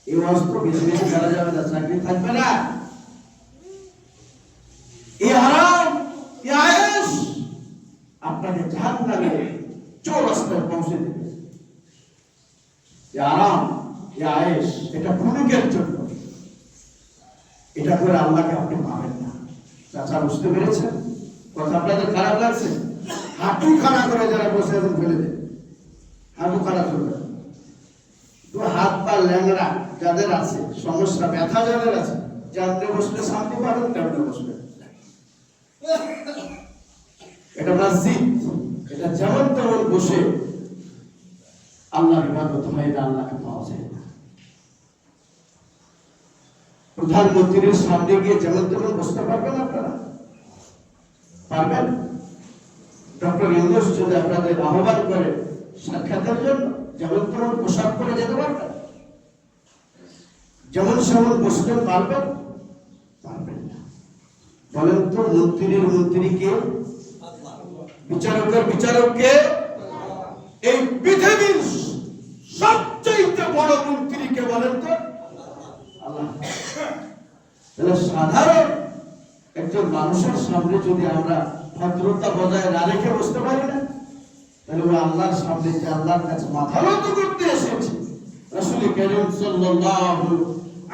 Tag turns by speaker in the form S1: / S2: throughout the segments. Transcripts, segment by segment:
S1: এই অস্ত্র বেশি বেশি করা যাবে না, চাকরি থাকবে না। এই আরাম, এই আয়েশ আপনাকে জাহান্নামে চৌরাস্তায় পৌঁছে দেবে। এই আরাম, এই আয়েশ এটা ক্ষণিকের জন্য, এটা করে আল্লাহকে আপনি পাবেন না। চাচা বুঝতে পেরেছেন কথা? আপনাদের খারাপ লাগছে? হাঁটু খাড়া করে যারা বসে আছেন ফেলে দেন, হাঁটু খাড়া চলবে। তো হাত পা ল্যাংড়া যাদের আছে, সমস্যা ব্যথা যাদের আছে, যেমন বসলে শান্তি পাবেন তেমন বসবে। এটা মসজিদ, এটা যেমন তেমন বসে আল্লাহর ইবাদত হয় না, আল্লাহকে পাওয়া যায় না। প্রধানমন্ত্রীর সামনে গিয়ে যেমন তেমন বসতে পারবেন আপনারা? পারবেন? ডক্টর ইউনূস যদি আপনাদের আহ্বান করে সাক্ষাতের জন্য যেমন তেমন পোশাক পরে যেতে পারবেন? যেমন সেমন বসবেন পারবেন? পারবেন না। বলেন তো, মন্ত্রীর মন্ত্রী কে? বিচারকের বিচারক কে? এই পৃথিবীর সবচেয়ে বড় মন্ত্রী কে বলেন তো? আল্লাহ। তাহলে সাধারণ একজন মানুষের সামনে যদি আমরা ভদ্রতা বজায় না রেখে বসতে পারি না, তাহলে ওই আল্লাহর সামনে যে আল্লাহর কাছে মাথা নত করতে এসেছি, রাসূল কারীম সাল্লাল্লাহু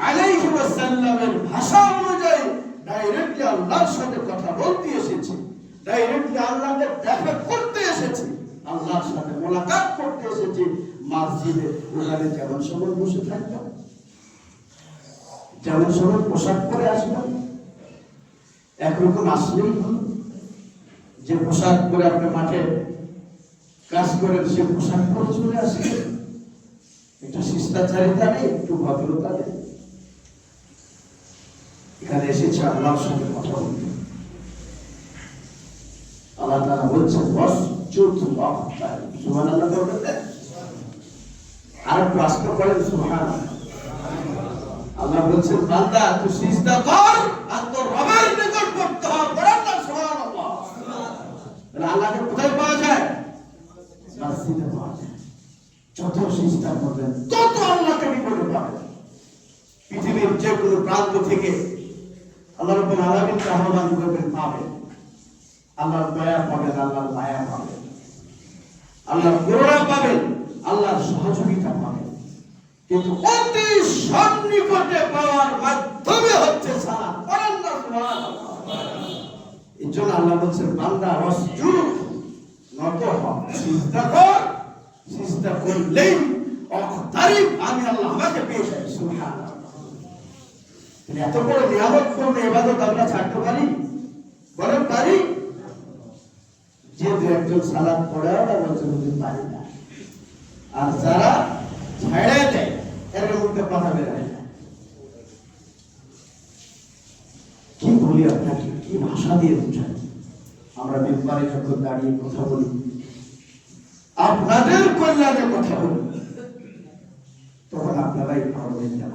S1: আলাইহি ওয়াসাল্লামের ভাষা অনুযায়ী ডাইরেক্টলি আল্লাহর সাথে কথা বলতে এসেছি, ডাইরেক্টলি আল্লাহকে দেখা করতে এসেছি, আল্লাহর সাথে মোলাকাত করতে এসেছি। মসজিদে ওখানে যেমন সমান বসে থাকবেন, যেমন সমান পোশাক পরে আসবেন, একরকম আসলেই হল। যে পোশাক পরে আপনি মাঠে কাজ করেন সে পোশাক পরে চলে আসবে। একটু শিষ্টাচারিতা নেই, একটু ভদ্রতা নেই। এখানে এসেছে আল্লাহর সঙ্গে কথা বলতে। আল্লাহ তাআলা বলছেন ওয়াসজুদুল্লাহ, সুবহানাল্লাহ বলতে আর একটু আস্তে করেন সুবহানাল্লাহ। আল্লাহ বলছেন বান্দা তুই সিজদা কর আর তোর রবের নিকট করতে হবে। বলেন না সুবহানাল্লাহ। তাহলে আল্লাহকে কোথায় পাওয়া যায়? মসজিদে পাওয়া যায়। যত সিজদা করবেন তত আল্লাহকে নিকটে পাবেন। পৃথিবীর যে কোনো প্রান্ত থেকে আল্লাহ রাব্বুল আলামিন আহ্বান করবেন, পাবেন। আল্লাহর দয়া পাবেন, আল্লাহর মায়া পাবেন, আল্লাহর করুণা পাবেন, আল্লাহর সহযোগিতা পাবেন। কিন্তু অতি সন্নিকটে পাওয়ার মাধ্যমে হচ্ছে সালাত। বলেন না সুবহানাল্লাহ। এই জন্য আল্লাহ বলছেন বান্দা ওয়াসজুদ, নত হ, সিজদা কর। সিজদা করলেই অকতারিব আমি আল্লাহ আমাকে পেয়ে যাই। সুবহানাল্লাহ। এত বড় নিয়ামতপূর্ণ ইবাদত আমরা ছাড়তে পারি? বলেন পারি? যে দু একজন সালাত পড়ে ওরা বলছে পারি না, আর যারা ছেড়ে দেয় এর মধ্যে কথা বেরোয় না। কি বলি আপনাকে, কি ভাষা দিয়ে বোঝাই? আমরা মিম্বারে যখন দাঁড়িয়ে কথা বলি, আপনাদের কল্যাণে কথা বলি, তখন আপনারাই পারবেন না।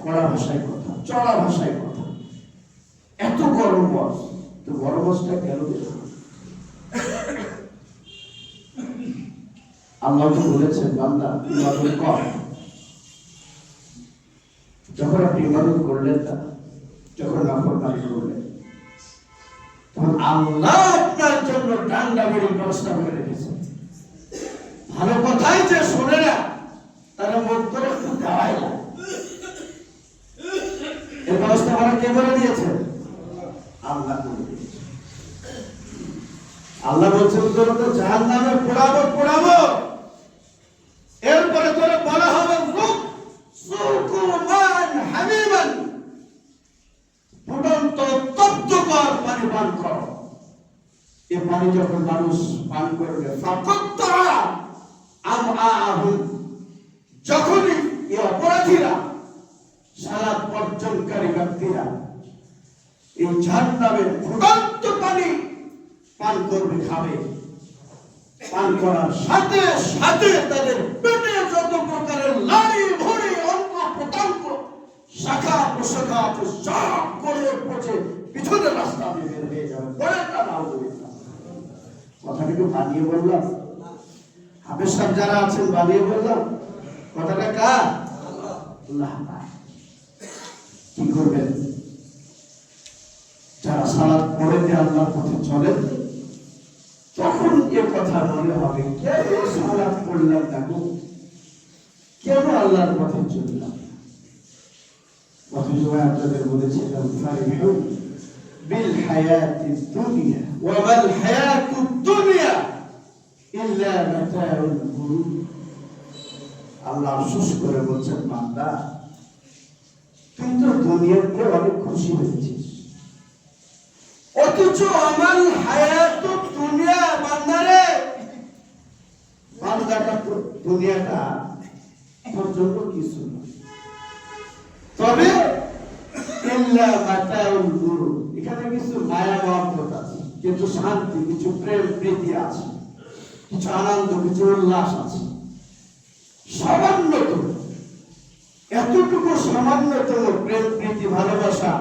S1: কড়া ভাষায় কথা, চড়া ভাষায় কথা, এত গরম বস, তো গরম বসটা কেন দেবে? আল্লাহ তো বলেছেন বান্দা ইবাদত কর। যখন আপনি ইবাদত করলেন না, যখন নাফরমানি করলেন, তখন আল্লাহ আপনার জন্য ডান্ডা বেড়ির ব্যবস্থা করে রেখেছেন। ভালো কথাই যে শোনে না তারা মন করে একটু দেওয়াই না, এর ব্যবস্থা আমরা কে করে দিয়েছেন? আল্লাহ করে দিয়েছেন। আল্লাহ বলছেন তোরা তো জাহান্নামে পোড়াবো পোড়াবো, এরপরে তোরা বলা হবে সুকুমান হামিমান, ফুটন্ত তপ্তকর পানি পান করো। এই পানি যখন মানুষ পান করবে, যখনই এই অপরাধীরা, সালাত বর্জনকারী ব্যক্তিরা এই জাহান্নামের ফুটন্ত পানি পান করবে, খাবে, পান করার সাথে সাথে তাদের পেটে যত প্রকারের নাড়ি ভুঁড়ি অঙ্গ প্রত্যঙ্গ শাখা প্রশাখা সব করে পচে পিছনের রাস্তা দিয়ে বের হয়ে যাবে। বলেন না আলহামদুলিল্লাহ। কথাটা একটু বানিয়ে বললাম, হাফেজ সাহেব যারা আছেন বানিয়ে বললাম, কথাটা কার? আল্লাহ পায়। কি করবেন? যারা সালাত পড়ে যে আল্লাহর পথে চলেন, তখন এ কথা মনে হবে, কেন সালাত পড়লাম না গো, কেন আল্লাহর পথে চললাম? অথচ আপনাদের বলেছিলাম ফারিহু বিল হায়াতিদ দুনিয়া ওয়া মাল হায়াতুদ দুনিয়া ইল্লা মাতাউল গুরুর। আল্লাহ আফসোস করে বলছেন, বান্দা তুই তো দুনিয়াতে অনেক খুশি হয়েছিস, অথচ আমার হায়াতুদ দুনিয়া, বান্দারে বান্দাটা দুনিয়াটা তোর জন্য কিছু না, তবে ইল্লা মাতাউল গুরুর, এখানে কিছু মায়া মহব্বত আছে, কিছু শান্তি, কিছু প্রেম প্রীতি আছে, কিছু আনন্দ, কিছু উল্লাস আছে, সামান্যতম, এতটুকু সামান্যতম প্রেম প্রীতি ভালোবাসা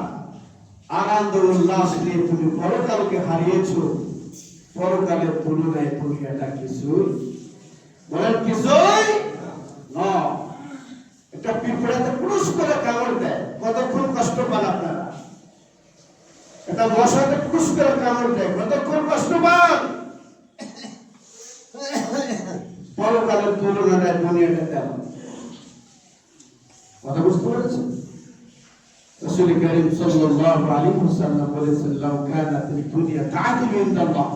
S1: আনন্দ উল্লাস নিয়ে তুমি পরকালকে হারিয়েছো। পরকালের তুলনায় দুনিয়াটা কিছুই, বলেন কিছুই না। একটা পিঁপড়াতে পুরুষ করে কামড় দেয়, কতক্ষণ কষ্ট পান আপনারা? একটা মশাতে পুরুষ করে কামড় দেয়, কতক্ষণ কষ্ট পান? পরকালের তুলনায় দুনিয়াটা তেমন। কথা বুঝতে পেরেছেন? রাসূল কারীম সাল্লাল্লাহু আলাইহি ওয়াসাল্লাম বলেছেন, লাউ কানাতিদ দুনিয়া তা'দিলু ইনদাল্লাহ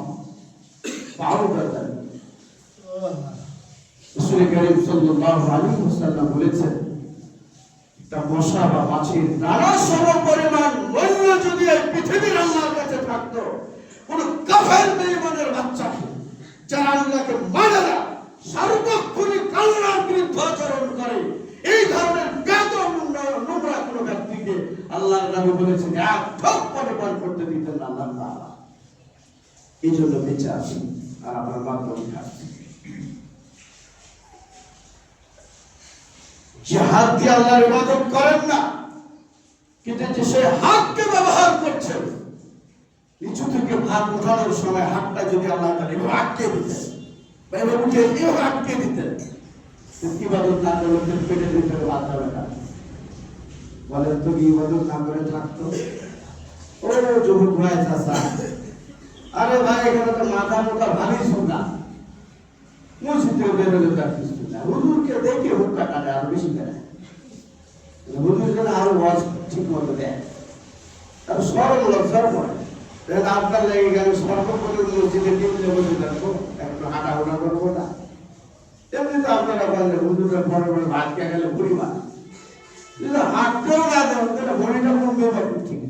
S1: বা'উদাতান। রাসূল কারীম সাল্লাল্লাহু আলাইহি ওয়াসাল্লাম বলেছেন, একটা মশা বা মাছির নানা সম পরিমাণ মূল্য যদি এই পৃথিবীর আল্লাহর কাছে থাকতো, কোন কাফের বেঈমানের বাচ্চাকে যারা আল্লাহকে মানে না, সার্বক্ষণিক আল্লাহর বিরুদ্ধে আচরণ করে, এই ধরনের বেদম নোংরা কোন ব্যক্তিকে আল্লাহর নবী বলেছেন এক ঢোক পানি পান করতে দিতেন না আল্লাহ তাআলা। এই জন্য বেঁচে আছি আর আমার মাধ্যমে খাচ্ছি। যে হাত দিয়ে আল্লাহর ইবাদত করেন না, কিন্তু যে সে হাতকে ব্যবহার করছেন, নিচু থেকে ভাত উঠানোর সময় হাতটা যদি আল্লাহ তাআলা এভাবে আটকে দিতেন, এভাবে উঠে এভাবে আটকে দিতেন, ইবাদত না করলে পেটের ভিতরে ভাত যাবে না। বলেন তো, ইবাদত না করে থাকতো? ও যুবক ভাই, চাচা, আরে ভাই এখানে তো মাথা মোটা ভারী সোনা, মসজিদে বেরোলে তার কিছু না, হুজুরকে দেখে হুক্কা কাটে আরো বেশি করে, হুজুর যেন আরো ওয়াজ ঠিক মতো দেয়, তার সরল লজ্জার পড়ে। আপনার লেগে গেল সর্ব করে মসজিদে টিপলে বসে থাকবো, একটু হাঁটাহুটা করবো না। এমনি তো আপনারা বললেন হুজুরের পরে পরে ভাত খেয়ে গেলে বুড়ি মা, হাঁটতেও না দেবেন তাহলে ভরিটা কমবে বা ঠিক।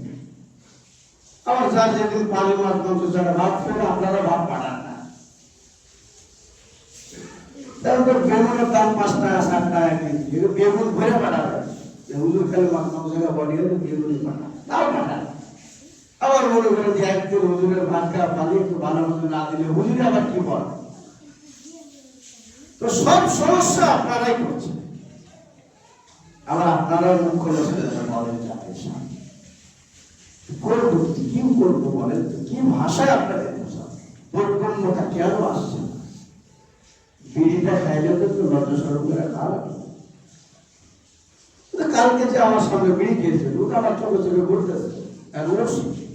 S1: আবার যার যেদিন পানি মাছ মাংস ছাড়া ভাত খেলে আপনারা ভাত পাঠান না, তারপর বেগুনের দাম 5 টাকা 7 টাকা কেজি, বেগুন ভরে পাঠাবে, হুজুর খেলে মাছ মাংস বডি হলে বেগুনই পাঠান, তাও পাঠান। আবার মনে করেন যে একদিন হুজুরের ভাত খাওয়া পানি একটু ভালো মতো না দিলে হুজুরে আবার কি বলে? তো সব সমস্যা আপনারাই করছেন। আবার আপনারা মুখ খুলে বলেন করবো কি করবো, বলেন তো কি ভাষায় আপনাদের বৈষম্যতা কেন আসছে? বিড়িটা খাইলে তো লজ্জা সরব করে খাওয়া। কালকে যে আমার সামনে বিড়ি খেয়েছে, লোক আমার চোখে চোখে ঘুরতেছে,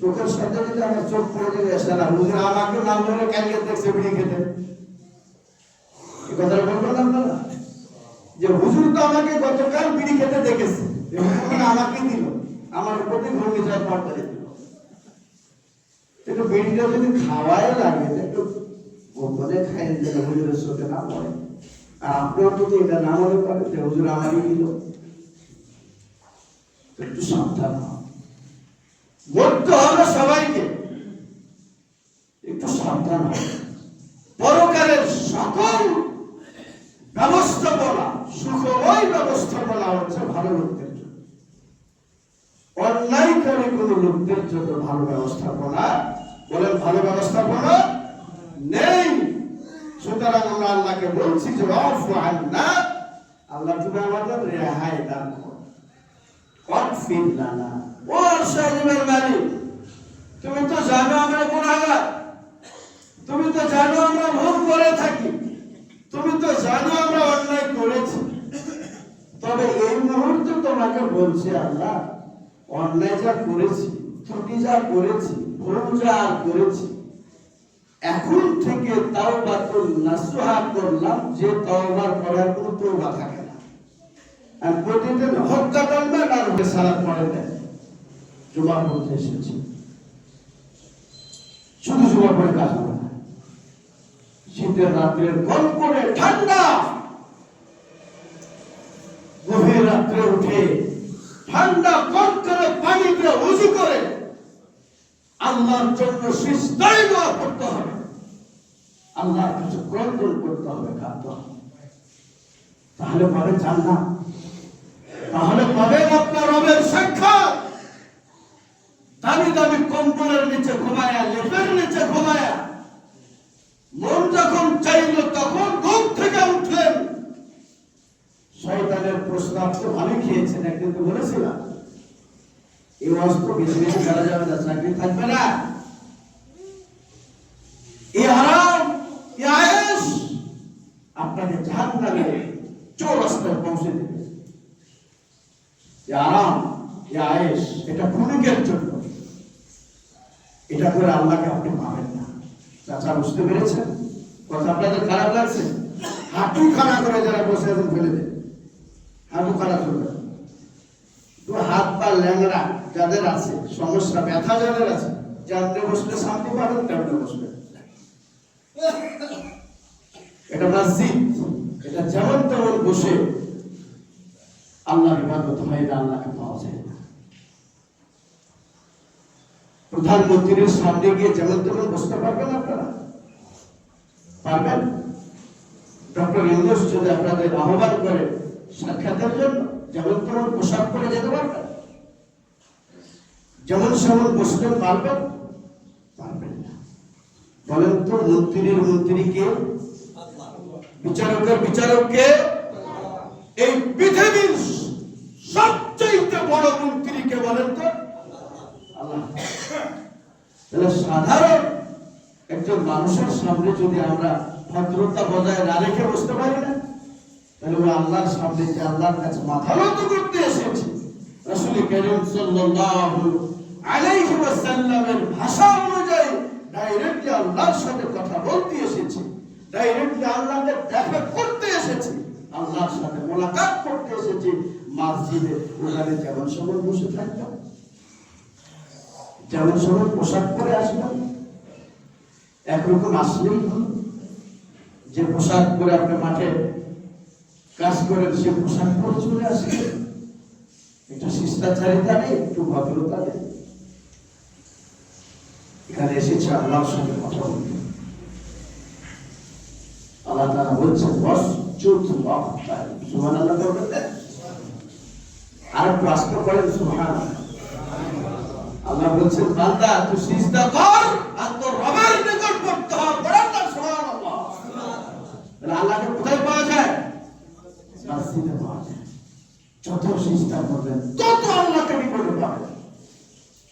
S1: চোখের সাথে যদি আমার চোখ পড়ে দিলে এসে না, হুজুর আমাকে নাম ধরে ক্যারিয়ে দেখছে বিড়ি খেতে। এই কথাটা বলবেন আপনারা যে হুজুর তো আমাকে গতকাল বিড়ি খেতে দেখেছে, আমাকে দিল, আমার প্রতি ঘূর্ণিঝড় পর্দা দিল। একটু বিড়িটা যদি খাওয়াই লাগে, একটু গোপনে খাইয়ে দিলে হুজুরের চোখে না পড়ে। আর আপনার যদি এটা না মনে করেন যে হুজুর আমারই দিল, একটু সাবধান বলতে হবে সবাইকে, একটু সাবধান হবে। পরকালের সকল ব্যবস্থাপনা, সুখময় ব্যবস্থাপনা হচ্ছে ভালো লোকদের জন্য, অন্যায়কারী কোন লোকদের জন্য ভালো ব্যবস্থাপনা, বলেন ভালো ব্যবস্থাপনা নেই। সুতরাং আমরা আল্লাহকে বলছি যে আফু আন্না, আল্লাহ তুমি আমাদের রেহাই দান করো, ওয়াগফির লানা। ও আরশাদের মালিক, তুমি তো জানো আমরা গুনাহগার, তুমি তো জানো আমরা ভুল করে থাকি, তুমি তো জানো আমরা অন্যায় করেছি, তবে এই মুহূর্তে তোমাকে বলছে আল্লাহ, অন্যায় যা করেছি, ত্রুটি যা করেছি, ভুল যা করেছি, এখন থেকে তাওবাতুন নাসুহা করলাম, যে তওবার করার কোনো তওবা থাকে না। আর প্রতিদিন হত্যা করবেন আর সালাত পড়ে দেন। জুমা পড়তে এসেছি, শুধু জুমা পড়ে কাজ হবে না। শীতের রাত্রের কনকনে ঠান্ডা, গভীর রাত্রে উঠে ঠান্ডা কনকনে পানিতে ওযু করে আল্লাহর জন্য সিজদায় দোয়া করতে হবে, আল্লাহর কাছে ক্রন্দন করতে হবে, কাঁদতে হবে। তাহলে পাবেন জান্নাত, তাহলে পাবেন আপনার রবের সাক্ষাৎ। দামি দামি কম্বলের নিচে ঘুমায়া, লেপের নিচে ঘুমায়া, মন যখন চাইল তখন ঘুম থেকে উঠলেন। শয়তানের প্রস্তাব তো ভালোই খেয়েছেন, একদিন তো বলেছিলাম এই অস্ত্র বেশি বেশি করা যাবে না, চাকরি থাকবে না, এই আরাম, এই আয়েশ আপনাকে জাহান্নামে চৌরাস্তায় পৌঁছে দেবে। এই আরাম, এই আয়েশ, এটা ক্ষণিকের জন্য, এটা করে আল্লাহকে আপনি পাবেন না। চাচা বুঝতে পেরেছেন কথা? আপনাদের খারাপ লাগছে? হাঁটু খাড়া করে যারা বসে আছেন ফেলে দেন, হাঁটু খাড়া করবে। তো হাত পা ল্যাংড়া যাদের আছে, সমস্যা ব্যথা যাদের আছে, যেমন বসলে শান্তি পাবেন তেমনি বসবে। এটা মসজিদ, এটা যেমন তেমন বসে আল্লাহর ইবাদত হয় না, আল্লাহকে পাওয়া যায় না। প্রধানমন্ত্রীর সামনে গিয়ে যেমন তেমন বসতে পারবেন আপনারা? পারবেন? ডক্টর ইউনূস যদি আপনাদের আহ্বান করে সাক্ষাতের জন্য, যেমন তেমন পোশাক পরে যেতে পারবেন? যেমন সেমন বসলেন পারবেন? পারবেন না। বলেন তো, মন্ত্রীর মন্ত্রী কে? বিচারকের বিচারক কে? এই পৃথিবীর সবচেয়ে বড় মন্ত্রী কে বলেন তো? আল্লাহ। তাহলে সাধারণ একজন মানুষের সামনে যদি আমরা ভদ্রতা বজায় না রেখে বসতে পারি না, তাহলে ওই আল্লাহর সামনে যে আল্লাহর কাছে মাথা নত করতে এসেছি, রাসূল কারীম সাল্লাল্লাহু আলাইহি ওয়াসাল্লামের ভাষা অনুযায়ী ডাইরেক্টলি আল্লাহর সাথে কথা বলতে এসেছি, ডাইরেক্টলি আল্লাহকে দেখা করতে এসেছি, আল্লাহর সাথে মোলাকাত করতে এসেছি। মসজিদে ওখানে যেমন সমান বসে থাকবেন, যেমন সমান পোশাক পরে আসবেন, একরকম আসলেই হল। যে পোশাক পরে আপনি মাঠে কাজ করেন, সে পোশাক পরে চলে আসবে। একটু শিষ্টাচারিতা নেই, একটু ভদ্রতা নেই। এখানে এসেছে আল্লাহর সাথে কথা বলতে। আল্লাহ তাআলা বলছেন ওয়াসজুদুল্লাহ, সুবহানাল্লাহ বলবেন। আর প্রশ্ন করেন সুবহানাল্লাহ। আল্লাহ বলছেন বান্দা তুই সিজদা কর আর তোর রবের নিকট করতে হবে। বলেন না সুবহানাল্লাহ। তাহলে আল্লাহকে কোথায় পাওয়া যায়? মসজিদে পাওয়া যায়। যত সিজদা করবেন তত আল্লাহকে নিকটে পাবেন।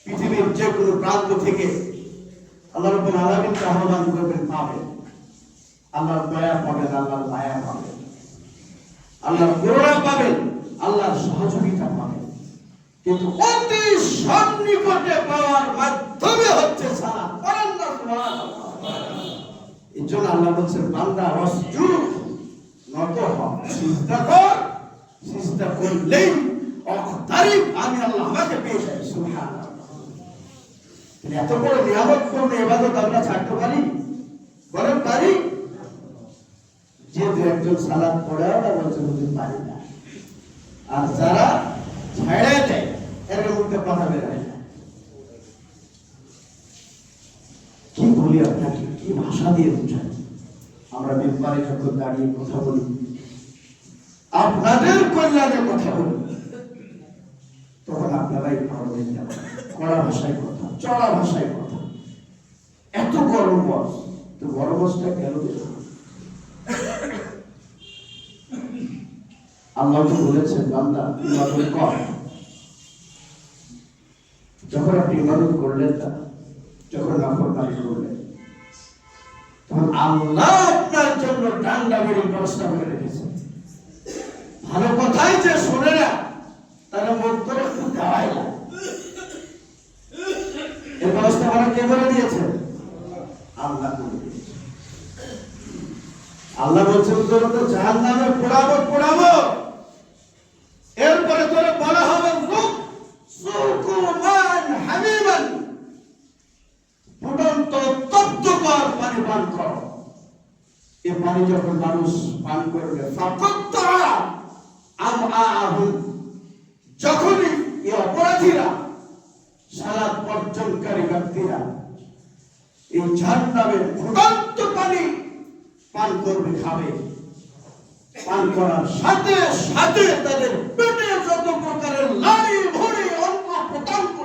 S1: পৃথিবীর যে কোনো প্রান্ত থেকে আল্লাহ রাব্বুল আলামিনকে আহ্বান করবেন, পাবেন। আল্লাহর দয়া পাবেন, আল্লাহর মায়া পাবেন, আল্লাহর করুণা পাবেন, আল্লাহর সহযোগিতা পাবেন। কিন্তু অতি সন্নিকটে পাওয়ার মাধ্যমে হচ্ছে সালাত। বলেন না সুবহানাল্লাহ। এই জন্য আল্লাহ বলছেন বান্দা ওয়াসজুদ, নত হ, সিজদা কর। সিজদা করলেই অকতারিব আমি আল্লাহ আমাকে পেয়ে যাই। সুবহানাল্লাহ। এত বড় নিয়ামত করলে ইবাদত আমরা ছাড়তে পারি? বলেন পারি? যে দু একজন সালাত পড়ে ওরা বলছে হুজুর পারি না, আর যারা ছেড়ে দেয় এর মধ্যে কথা বেরোয় না। কি বলি আপনাকে, কি ভাষা দিয়ে বুঝাই? আমরা মেম্বারে যখন দাঁড়িয়ে কথা বলি, আপনাদের কল্যাণে কথা বলি, তখন আপনারাই পারবেন না। কড়া ভাষায় কথা, চড়া ভাষায় কথা, এত গরম বস, তো গরম বসটা কেন দিল? আল্লাহ তো বলেছেন বান্দা ইবাদত কর। যখন আপনি ইবাদত করলেন না, যখন নাফরমানি করলেন, তখন আল্লাহ আপনার জন্য ঠান্ডা বেরিয়ে ব্যবস্থা করে রেখেছেন। ভালো কথাই যে শোনে না তারা মুখ করে একটু দেওয়াই না। এই ব্যবস্থা আমরা কে করে দিয়েছে? আল্লাহ করে দিয়েছে। আল্লাহ বলছেন তোরা তো জাহান্নামে পোড়াবো। এরপরে তোরা বলা হবে সুকুমান হামিমান, ফুটন্ত তপ্তকর পানি পান করো। এই পানি যখন মানুষ পান করবে যখনই এই অপরাধীরা, সালাত বর্জনকারী ব্যক্তিরা এই জাহান্নামের ফুটন্ত পানি পান করবে, খাবে, পান করার সাথে সাথে তাদের পেটে যত প্রকারের নাড়ি ভুঁড়ি অঙ্গ প্রত্যঙ্গ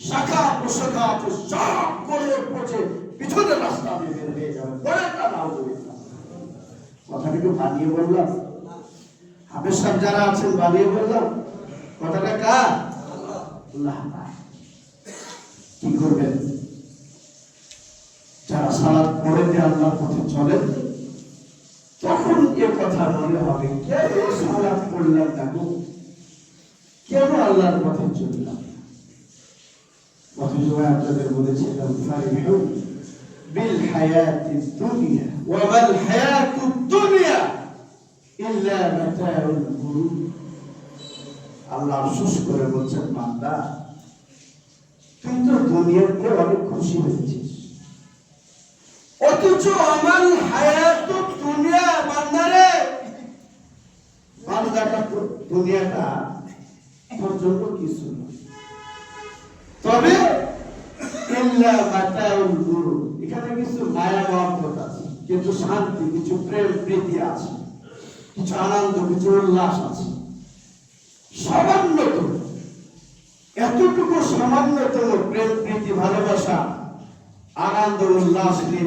S1: শাখা প্রশাখা সব করে পচে পিছনের রাস্তা দিয়ে বের হয়ে যাবে। কথাটাকে বানিয়ে বললাম? হাফেজ সাহেব যারা আছেন বানিয়ে বললাম? কথাটা কার? আল্লাহ। কি করবেন? যারা সালাত পড়ে দিয়ে আল্লাহর পথে চলেন তখন এ কথা মনে হবে, কেন সালাত পড়লাম না গো, কেন আল্লাহর পথে চললাম? অথচ আপনাদের বলেছিলাম ফারিহু বিল হায়াতিদ দুনিয়া ওয়া মাল হায়াতুদ দুনিয়া ইল্লা মাতাউল গুরুর। আল্লাহ আফসোস করে বলছেন, বান্দা তুই তো দুনিয়াতে অনেক খুশি হয়েছিস, অথচ আমার হায়াতুদ দুনিয়া, বান্দারে বান্দাটা তো দুনিয়াটা তোর জন্য কিছু না, তবে ইল্লা মাতাউল গুরুর, এখানে কিছু মায়া মহব্বত আছে, কিছু শান্তি, কিছু প্রেম প্রীতি আছে, কিছু আনন্দ, কিছু উল্লাস আছে, সামান্যতম, এতটুকু সামান্যতম প্রেম প্রীতি ভালোবাসা আনন্দ উল্লাস নিয়ে